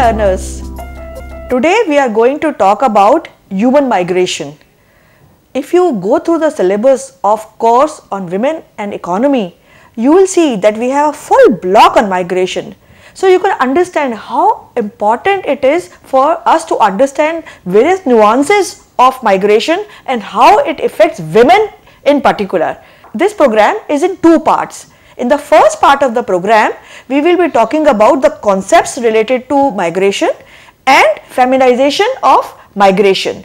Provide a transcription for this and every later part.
learners, today we are going to talk about human migration. If you go through the syllabus of course on women and economy, you will see that we have a full block on migration. So you can understand how important it is for us to understand various nuances of migration and how it affects women in particular. This program is in two parts. In the first part of the program, we will be talking about the concepts related to migration and feminization of migration.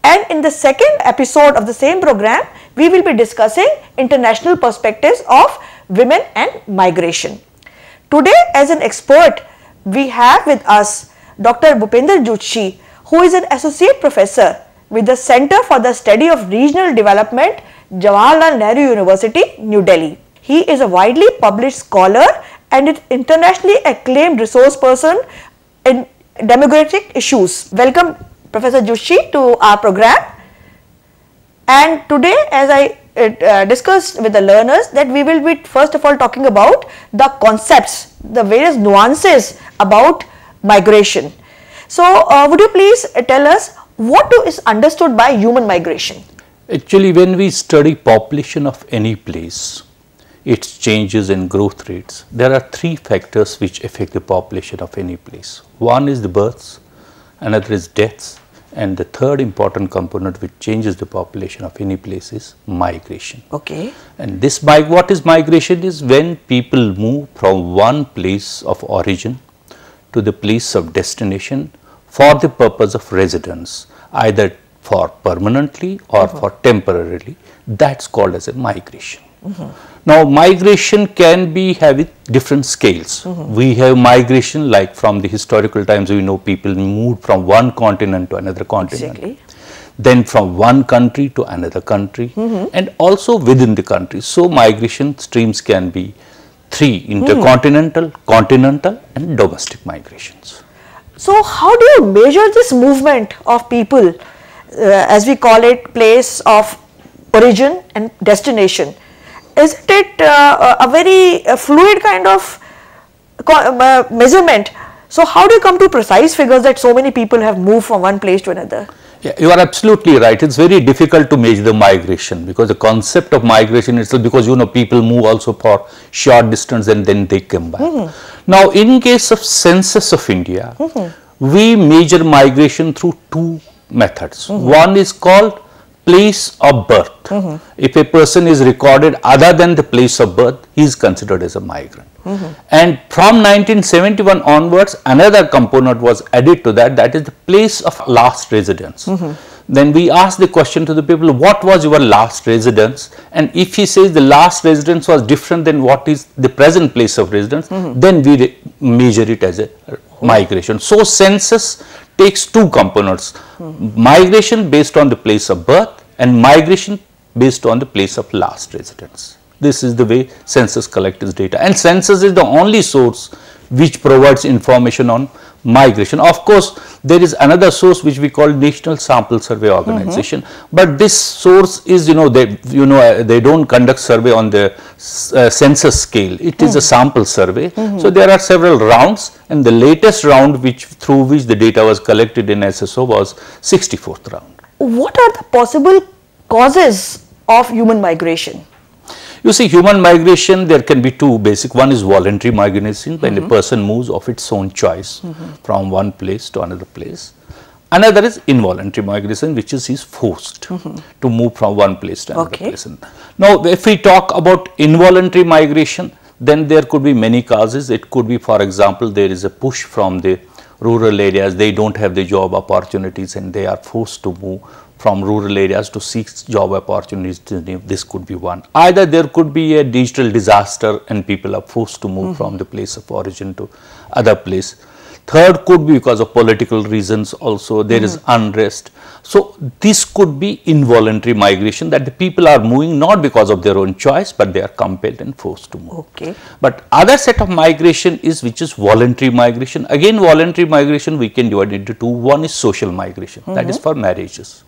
And in the second episode of the same program, we will be discussing international perspectives of women and migration. Today, as an expert, we have with us Dr. Bhupender Joshi, who is an associate professor with the Center for the Study of Regional Development, Jawaharlal Nehru University, New Delhi. He is a widely published scholar and an internationally acclaimed resource person in demographic issues. Welcome, Professor Joshi, to our program. And today, as I discussed with the learners, that we will be first of all talking about the concepts, the various nuances about migration. So, would you please tell us what is understood by human migration? Actually, when we study population of any place, its changes in growth rates, there are three factors which affect the population of any place. One is the births, another is deaths, and the third important component which changes the population of any place is migration. Okay. And this what is migration is when people move from one place of origin to the place of destination for the purpose of residence, either for permanently or for temporarily. That's called as a migration. Now, migration can be having different scales. We have migration like from the historical times, we know people moved from one continent to another continent. Exactly. Then from one country to another country and also within the country. So, migration streams can be three: intercontinental, continental and domestic migrations. So, how do you measure this movement of people, as we call it, place of origin and destination? Isn't it a very fluid kind of measurement? So, how do you come to precise figures that so many people have moved from one place to another? Yeah, you are absolutely right. It's very difficult to measure the migration because the concept of migration itself, because you know people move also for short distance and then they come back. Now, in case of census of India, we measure migration through two methods. One is called place of birth. If a person is recorded other than the place of birth, he is considered as a migrant. And from 1971 onwards, another component was added to that, that is the place of last residence. Then we ask the question to the people, what was your last residence? And if he says the last residence was different than what is the present place of residence, then we measure it as a migration. So, census takes two components, migration based on the place of birth and migration based on the place of last residence. This is the way census collects its data, and census is the only source which provides information on migration. Of course, there is another source which we call National Sample Survey Organization, but this source is, they don't conduct survey on the census scale. It is a sample survey. So there are several rounds, and the latest round through which the data was collected in SSO was 64th round. What are the possible causes of human migration? You see, human migration, there can be two basic. One is voluntary migration, when a person moves of its own choice from one place to another place. Another is involuntary migration, which is forced to move from one place to another place. Now, if we talk about involuntary migration, then there could be many causes. It could be, for example, there is a push from the rural areas, they don't have the job opportunities and they are forced to move from rural areas to seek job opportunities. This could be one. Either there could be a digital disaster and people are forced to move from the place of origin to other place. Third could be because of political reasons also, there is unrest. So, this could be involuntary migration, that the people are moving not because of their own choice, but they are compelled and forced to move. Okay. But other set of migration is which is voluntary migration. Again, voluntary migration we can divide into two. One is social migration, that is for marriages.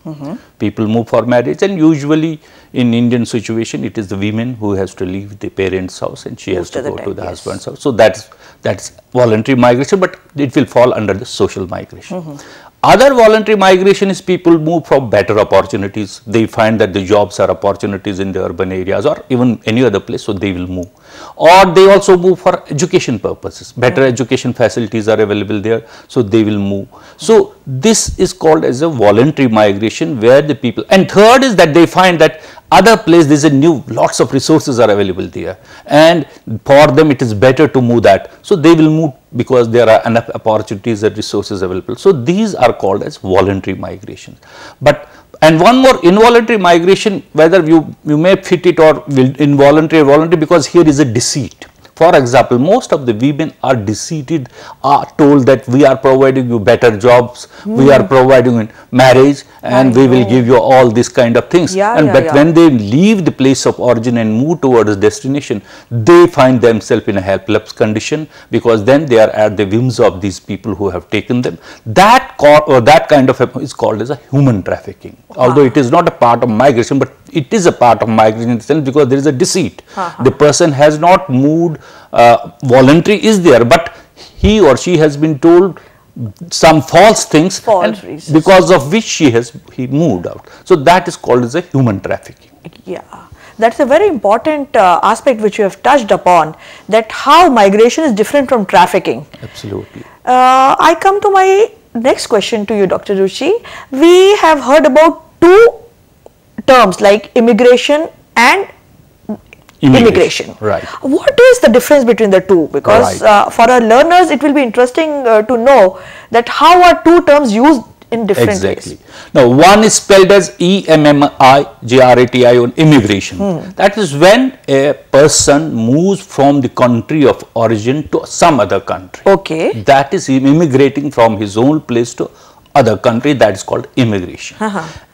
People move for marriage, and usually in Indian situation, it is the women who has to leave the parents' house and she has to go to the husband's house. So that's voluntary migration, but it will fall under the social migration. Other voluntary migration is people move from better opportunities. They find that the jobs are opportunities in the urban areas or even any other place, so they will move. Or they also move for education purposes. Better education facilities are available there, so they will move. So this is called as a voluntary migration, where the people, and third is that they find that other place there is a new, lots of resources are available there, and for them it is better to move that. So they will move because there are enough opportunities and resources available. So these are called as voluntary migration. But and one more, involuntary migration, whether you may fit it or involuntary or voluntary, because here is a deceit. For example, most of the women are deceived, are told that we are providing you better jobs, we are providing you marriage, and we will give you all these kind of things. But when they leave the place of origin and move towards destination, they find themselves in a helpless condition, because then they are at the whims of these people who have taken them. That kind of is called as a human trafficking. Although it is not a part of migration, but it is a part of migration in the sense, because there is a deceit. The person has not moved, voluntary is there, but he or she has been told some false things, because of which he moved out. So that is called as a human trafficking. Yeah, that's a very important aspect which you have touched upon, that how migration is different from trafficking. Absolutely. I come to my next question to you, Dr. Ruchi. We have heard about two terms like immigration and immigration. Right. What is the difference between the two? Because for our learners, it will be interesting to know that how are two terms used in different ways. Now, one is spelled as E-M-M-I-G-R-A-T-I-O-N, immigration. That is when a person moves from the country of origin to some other country. Okay. That is immigrating from his own place to other country, that is called immigration.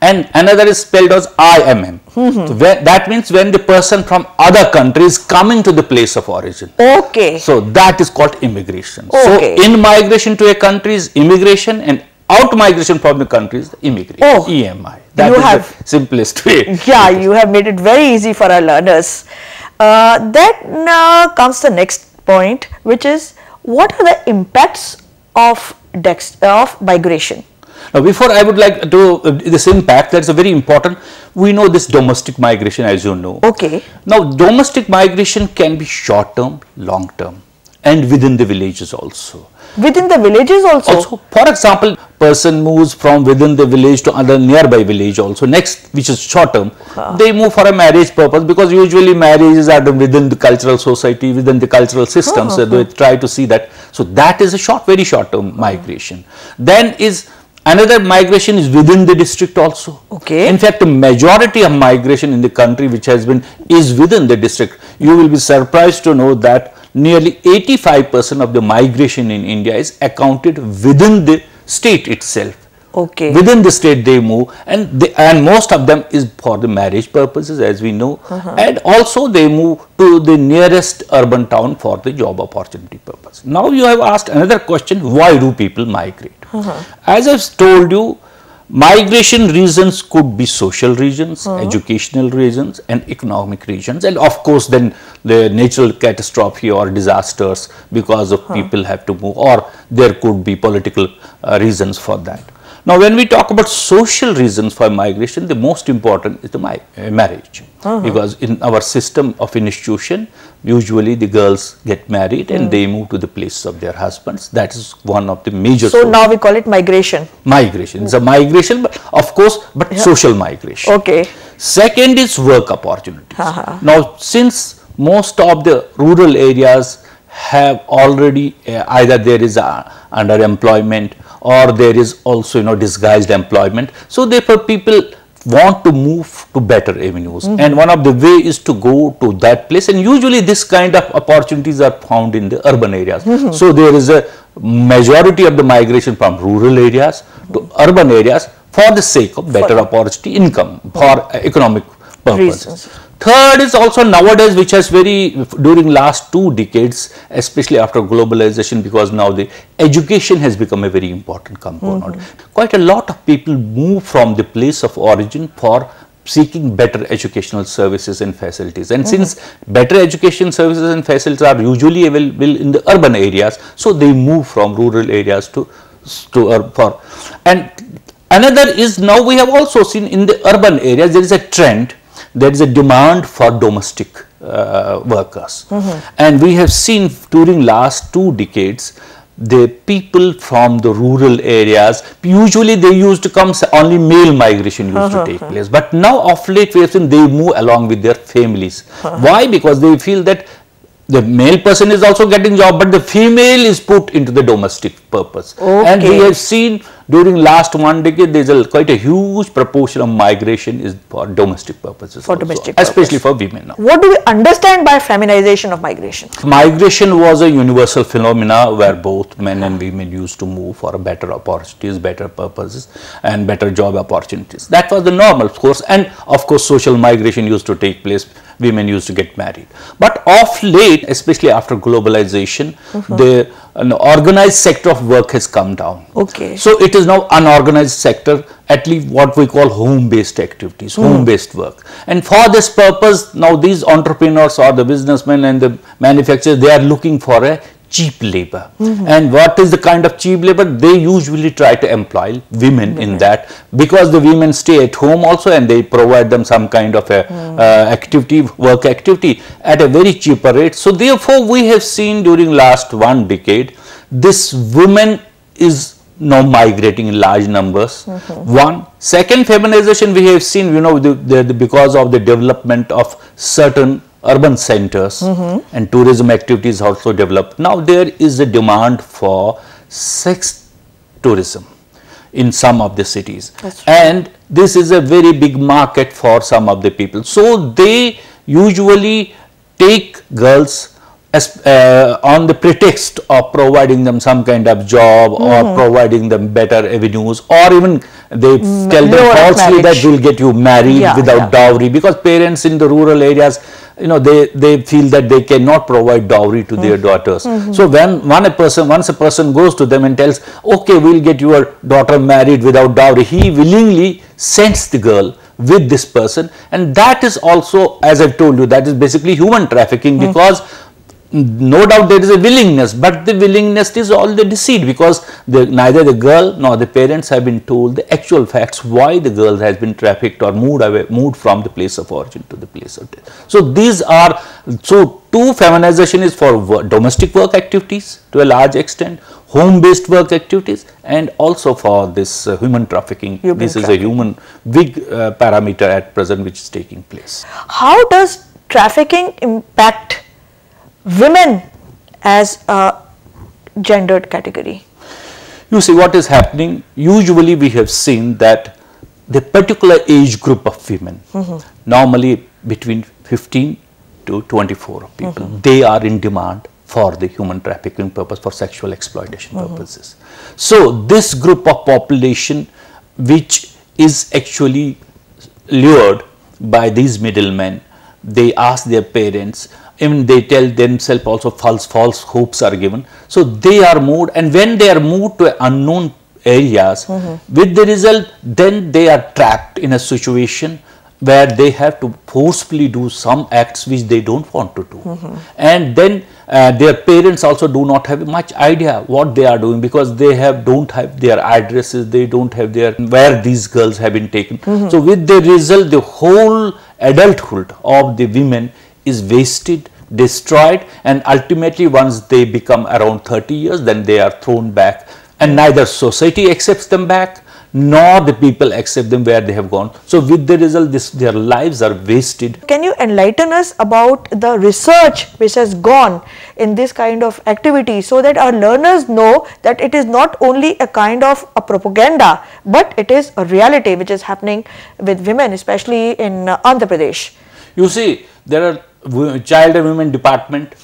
And another is spelled as I-M-M. So that means when the person from other country is coming to the place of origin. Okay. So that is called immigration. So in migration to a country is immigration, and out migration from the country is immigration. EMI. That is the simplest way. Yeah, you have made it very easy for our learners. Then comes the next point, which is what are the impacts of migration? Now, before I would like to this impact, that's a very important. We know this domestic migration, as you know. Okay. Now, domestic migration can be short term, long term, and within the villages also. Within the villages also? For example, person moves from within the village to other nearby village also. Next, which is short term, they move for a marriage purpose, because usually marriages are done within the cultural society, within the cultural system. So they try to see that. So that is a very short term migration. Then is another migration is within the district also. Okay. In fact, the majority of migration in the country which has been is within the district. You will be surprised to know that nearly 85% of the migration in India is accounted within the state itself. Okay. Within the state they move, and most of them is for the marriage purposes, as we know, and also they move to the nearest urban town for the job opportunity purpose. Now you have asked another question: why do people migrate? As I've told you, migration reasons could be social reasons, educational reasons, and economic reasons, and of course then the natural catastrophe or disasters because of people have to move, or there could be political reasons for that. Now, when we talk about social reasons for migration, the most important is the marriage, because in our system of institution, usually the girls get married and they move to the place of their husbands. That is one of the major. So now we call it migration. Migration. It's a migration, but of course, social migration. Okay. Second is work opportunities. Now, since most of the rural areas have already either there is underemployment, or there is also disguised employment, so therefore people want to move to better avenues, and one of the way is to go to that place, and usually this kind of opportunities are found in the urban areas. So there is a majority of the migration from rural areas to urban areas for the sake of better opportunity, income, for economic purposes. Third is also nowadays, which has during last 2 decades, especially after globalization, because now the education has become a very important component. Quite a lot of people move from the place of origin for seeking better educational services and facilities. And since better education services and facilities are usually available in the urban areas, so they move from rural areas to urban. And another is, now we have also seen in the urban areas there is a trend, there is a demand for domestic workers. And we have seen during last 2 decades, the people from the rural areas, usually they used to come, only male migration used to take place, but now of late we have seen they move along with their families. Why? Because they feel that the male person is also getting job, but the female is put into the domestic purpose. And we have seen during last 1 decade, there is quite a huge proportion of migration is for domestic purposes. For domestic especially for women now. What do we understand by feminization of migration? Migration was a universal phenomena where both men and women used to move for better opportunities, better purposes, and better job opportunities. That was the normal course. And of course, social migration used to take place. Women used to get married. But of late, especially after globalization, the organized sector of work has come down. So it is now unorganized sector, at least what we call home-based activities, home-based work. And for this purpose, now these entrepreneurs or the businessmen and the manufacturers, they are looking for a cheap labor. And what is the kind of cheap labor? They usually try to employ women in that, because the women stay at home also and they provide them some kind of a work activity at a very cheaper rate. So therefore, we have seen during last 1 decade, this woman is now migrating in large numbers. One. Second, feminization we have seen, because of the development of certain urban centers and tourism activities also developed. Now there is a demand for sex tourism in some of the cities, and this is a very big market for some of the people. So they usually take girls on the pretext of providing them some kind of job or providing them better avenues, or even they tell them falsely that we'll get you married without dowry, because parents in the rural areas, they feel that they cannot provide dowry to their daughters. So once a person goes to them and tells, okay, we'll get your daughter married without dowry, he willingly sends the girl with this person. And that is also, as I've told you, that is basically human trafficking, because no doubt there is a willingness, but the willingness is all the deceit, because neither the girl nor the parents have been told the actual facts why the girl has been trafficked or moved from the place of origin to the place of death. So these are, feminization is for domestic work activities to a large extent, home-based work activities, and also for this human trafficking. This is a human big parameter at present which is taking place. How does trafficking impact women as a gendered category? You see, what is happening, usually we have seen that the particular age group of women, normally between 15 to 24 people, they are in demand for the human trafficking purpose, for sexual exploitation purposes. So this group of population, which is actually lured by these middlemen, they ask their parents, even they tell themselves also false hopes are given. So they are moved, and when they are moved to unknown areas, with the result, then they are trapped in a situation where they have to forcefully do some acts which they don't want to do. And then their parents also do not have much idea what they are doing, because they don't have their addresses, they don't have where these girls have been taken. So with the result, the whole adulthood of the women is wasted, destroyed, and ultimately once they become around 30 years, then they are thrown back, and neither society accepts them back nor the people accept them where they have gone. So with the result, their lives are wasted. Can you enlighten us about the research which has gone in this kind of activity, so that our learners know that it is not only a kind of a propaganda, but it is a reality which is happening with women, especially in Andhra Pradesh? You see, there are Child and Women Department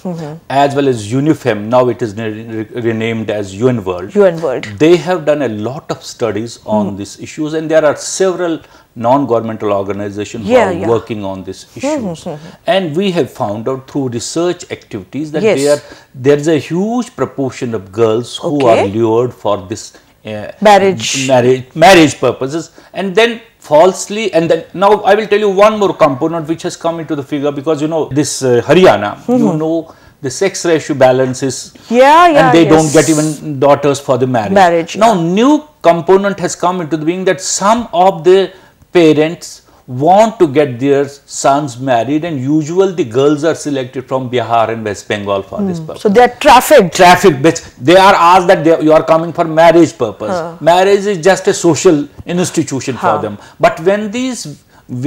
as well as UNIFEM, now it is renamed as UN World. They have done a lot of studies on these issues, and there are several non-governmental organizations who are working on these issues. And we have found out through research activities that there is a huge proportion of girls who are lured for this marriage purposes, and then falsely. And then now I will tell you one more component which has come into the figure, because this Haryana, the sex ratio balance is, and they don't get even daughters for the marriage. Now new component has come into the being, that some of the parents want to get their sons married, and usually the girls are selected from Bihar and West Bengal for this purpose. So they are trafficked. They are asked that you are coming for marriage purpose. Marriage is just a social institution for them. But when these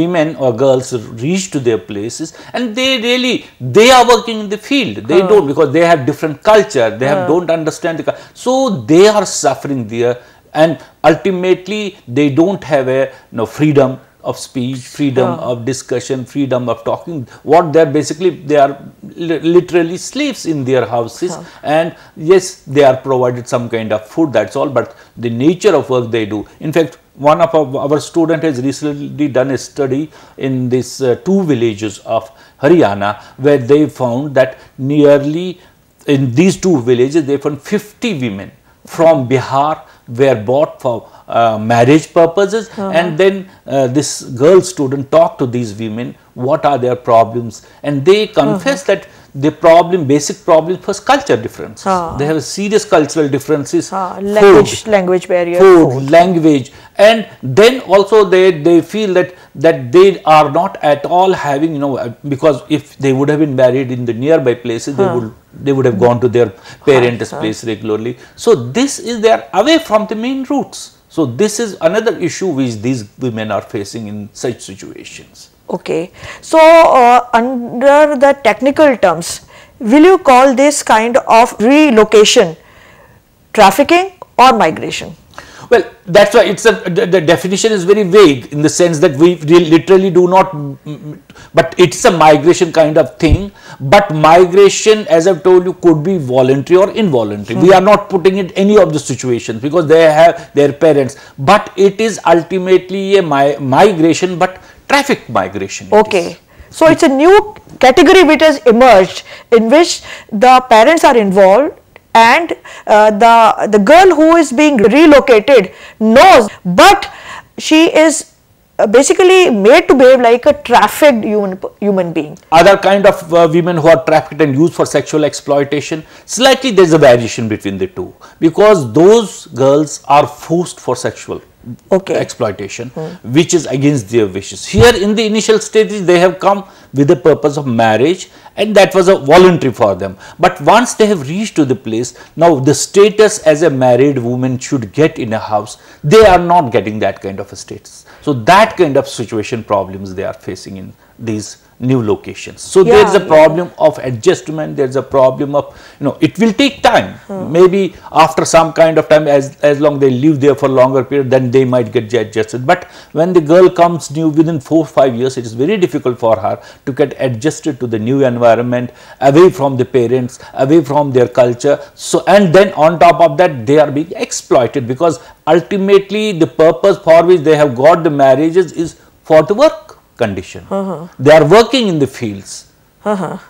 women or girls reach to their places, and they are working in the field, they don't, because they have different culture, they don't understand the culture, so they are suffering there, and ultimately they don't have a freedom of speech, freedom of discussion, freedom of talking. What they are basically, they are literally slaves in their houses, and yes, they are provided some kind of food, that's all, but the nature of work they do. In fact, one of our student has recently done a study in these 2 villages of Haryana, where they found that nearly in these 2 villages they found 50 women from Bihar were bought for marriage purposes, and then this girl student talked to these women, what are their problems, and they confess that the basic problem was culture differences. They have serious cultural differences, language barrier, food, language, and then also they feel that they are not at all having, because if they would have been married in the nearby places, they would have gone to their parents' place regularly. So this is, they are away from the main roots. So this is another issue which these women are facing in such situations. Okay. So under the technical terms, will you call this kind of relocation trafficking or migration? Well, that's why it's the definition is very vague, in the sense that we literally do not, but it's a migration kind of thing. But migration, as I've told you, could be voluntary or involuntary. We are not putting it any of the situations, because they have their parents, but it is ultimately a migration, but traffic migration. Okay. So it's a new category which has emerged, in which the parents are involved, and the girl who is being relocated knows, but she is basically made to behave like a trafficked human being. Other kind of women who are trafficked and used for sexual exploitation, slightly there is a variation between the two, because those girls are forced for sexual exploitation, which is against their wishes. Here in the initial stages they have come with the purpose of marriage, and that was a voluntary for them. But once they have reached to the place, now the status as a married woman should get in a house, they are not getting that kind of a status. So that kind of situation problems they are facing in these new locations. So there is a problem of adjustment, there is a problem of, it will take time. Maybe after some kind of time, as long they live there for longer period, then they might get adjusted. But when the girl comes new, within 4 or 5 years, it is very difficult for her to get adjusted to the new environment, away from the parents, away from their culture. So, and then on top of that, they are being exploited, because ultimately the purpose for which they have got the marriages is for the work condition. They are working in the fields.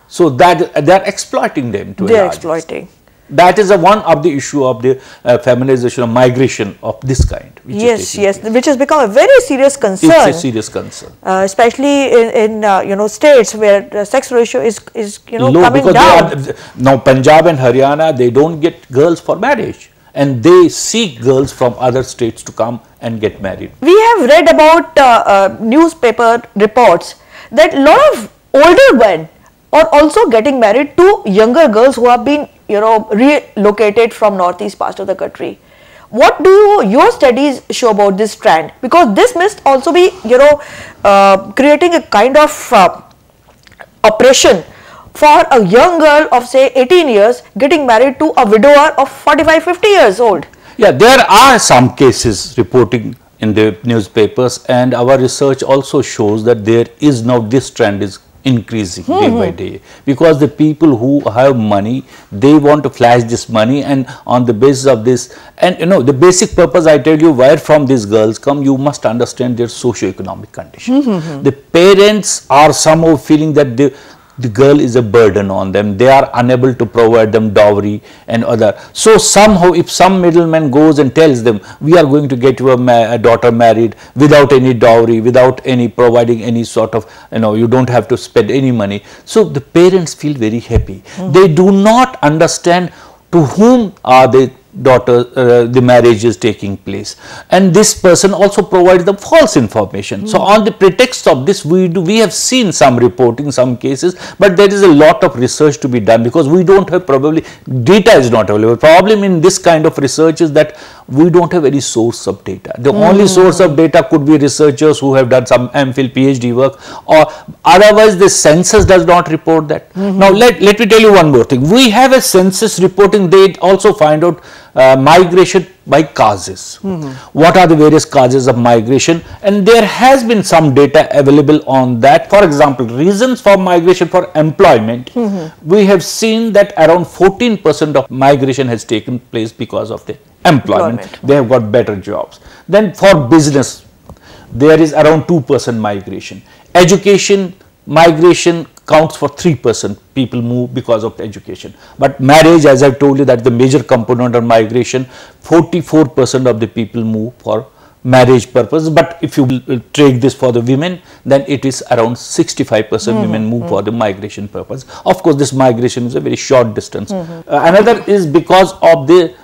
So that they are exploiting them to a large extent. They are exploiting. That is one of the issue of the feminization of migration of this kind. Which has become a very serious concern. It's a serious concern, especially in states where the sex ratio is low, coming down. Now Punjab and Haryana, they don't get girls for marriage, and they seek girls from other states to come and get married. We have read about newspaper reports that a lot of older men are also getting married to younger girls who have been relocated from northeast parts of the country. What do your studies show about this trend? Because this must also be creating a kind of oppression for a young girl of say 18 years getting married to a widower of 45-50 years old. Yeah, there are some cases reporting in the newspapers, and our research also shows that there is now, this trend is increasing day by day, because the people who have money, they want to flash this money, and on the basis of this, and the basic purpose, I tell you, where from these girls come, you must understand their socio-economic condition. The parents are somehow feeling that the girl is a burden on them. They are unable to provide them dowry and other. So somehow if some middleman goes and tells them, we are going to get you a daughter married without any dowry, without any providing any sort of, you don't have to spend any money. So the parents feel very happy. They do not understand to whom are they the marriage is taking place, and this person also provides the false information. So on the pretext of this, we have seen some reporting, some cases, but there is a lot of research to be done, because we don't have, probably data is not available. Problem in this kind of research is that we don't have any source of data. The only source of data could be researchers who have done some MPhil, PhD work, or otherwise the census does not report that. Now let me tell you one more thing. We have a census reporting. They also find out migration by causes. What are the various causes of migration? And there has been some data available on that. For example, reasons for migration for employment. We have seen that around 14% of migration has taken place because of the employment. They have got better jobs. Then for business, there is around 2% migration. Education, migration counts for 3%. People move because of education. But marriage, as I told you, that's the major component of migration. 44% of the people move for marriage purpose. But if you take this for the women, then it is around 65% women move for the migration purpose. Of course, this migration is a very short distance. Another is because of the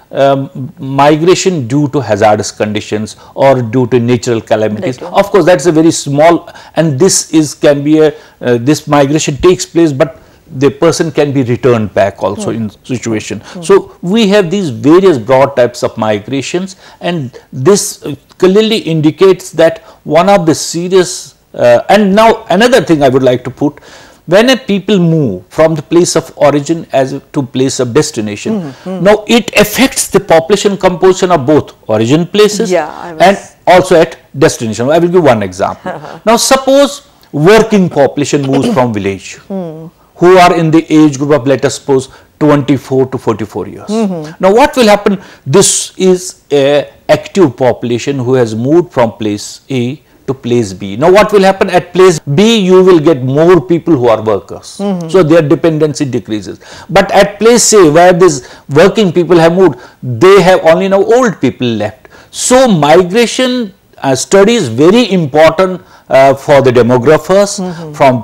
migration due to hazardous conditions or due to natural calamities. Of course, that's a very small, and this is can be a this migration takes place, but the person can be returned back also in situation. So we have these various broad types of migrations, and this clearly indicates that one of the serious and now another thing I would like to put, when a people move from the place of origin as to place of destination, now it affects the population composition of both origin places and also at destination. I will give one example. Now suppose working population moves from village, who are in the age group of, let us suppose, 24 to 44 years. Now what will happen? This is a active population who has moved from place A to place B. Now what will happen at place B? You will get more people who are workers. So their dependency decreases. But at place A, where these working people have moved, they have only now old people left. So migration study is very important for the demographers,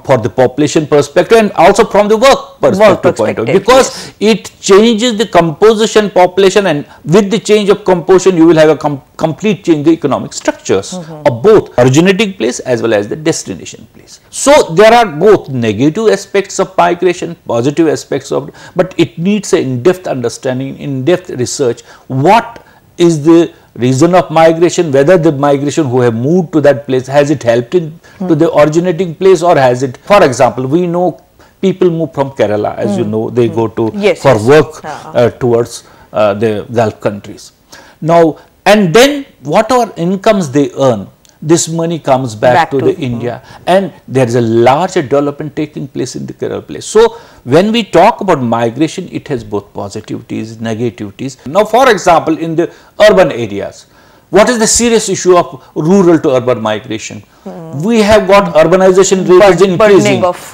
for the population perspective, and also from the work perspective point of view, because it changes the composition population, and with the change of composition you will have a complete change in the economic structures of both originating place as well as the destination place. So there are both negative aspects of migration, positive aspects of, but it needs an in-depth understanding, in-depth research. What is the reason of migration, whether the migration who have moved to that place, has it helped in to the originating place, or has it, for example, we know people move from Kerala, as you know, they go to for work towards the Gulf countries. Now, and then whatever incomes they earn, this money comes back to the India, and there is a larger development taking place in the Kerala place. So when we talk about migration, it has both positivities, negativities. Now for example, in the urban areas, what is the serious issue of rural to urban migration? We have got urbanization rate is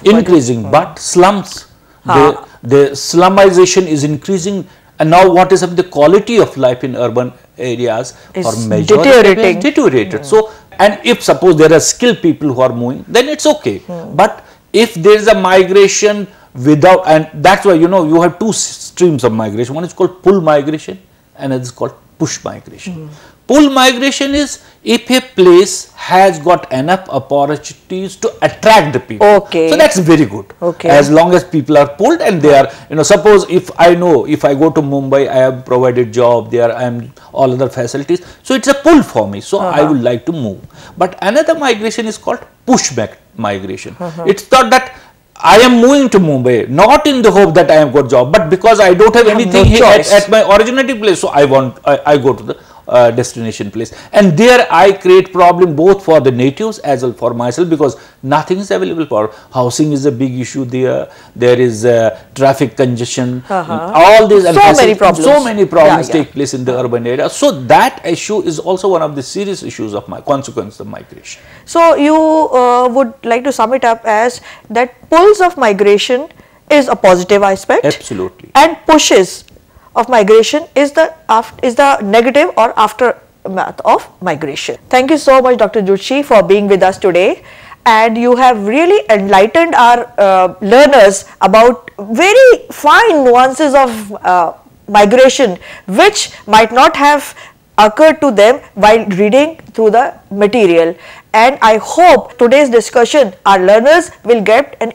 increasing, but slums, the slumization is increasing, and now what is the quality of life in urban areas is deteriorated. So, and if suppose there are skilled people who are moving, then it's okay. But if there is a migration without, and that's why, you know, you have two streams of migration. One is called pull migration, and another is called push migration. Pull migration is if a place has got enough opportunities to attract the people. So that's very good. As long as people are pulled and they are, you know, suppose if I know, if I go to Mumbai, I have provided job there, I am all other facilities. So it's a pull for me. So I would like to move. But another migration is called pushback migration. It's not that I am moving to Mumbai, not in the hope that I have got job, but because I don't have anything at my originating place, so I go to the destination place, and there I create problem both for the natives as well for myself, because nothing is available. For housing is a big issue there is traffic congestion, all these so many problems take place in the urban area. So that issue is also one of the serious issues of my consequence of migration. So you would like to sum it up as that pulls of migration is a positive aspect. Absolutely. And pushes of migration is the negative or aftermath of migration. Thank you so much, Dr. Joshi, for being with us today, and you have really enlightened our learners about very fine nuances of migration which might not have occurred to them while reading through the material. And I hope today's discussion our learners will get an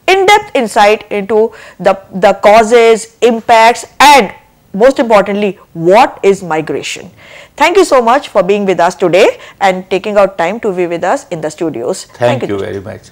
in-depth insight into the causes, impacts, and most importantly, what is migration. Thank you so much for being with us today and taking out time to be with us in the studios. Thank you very much.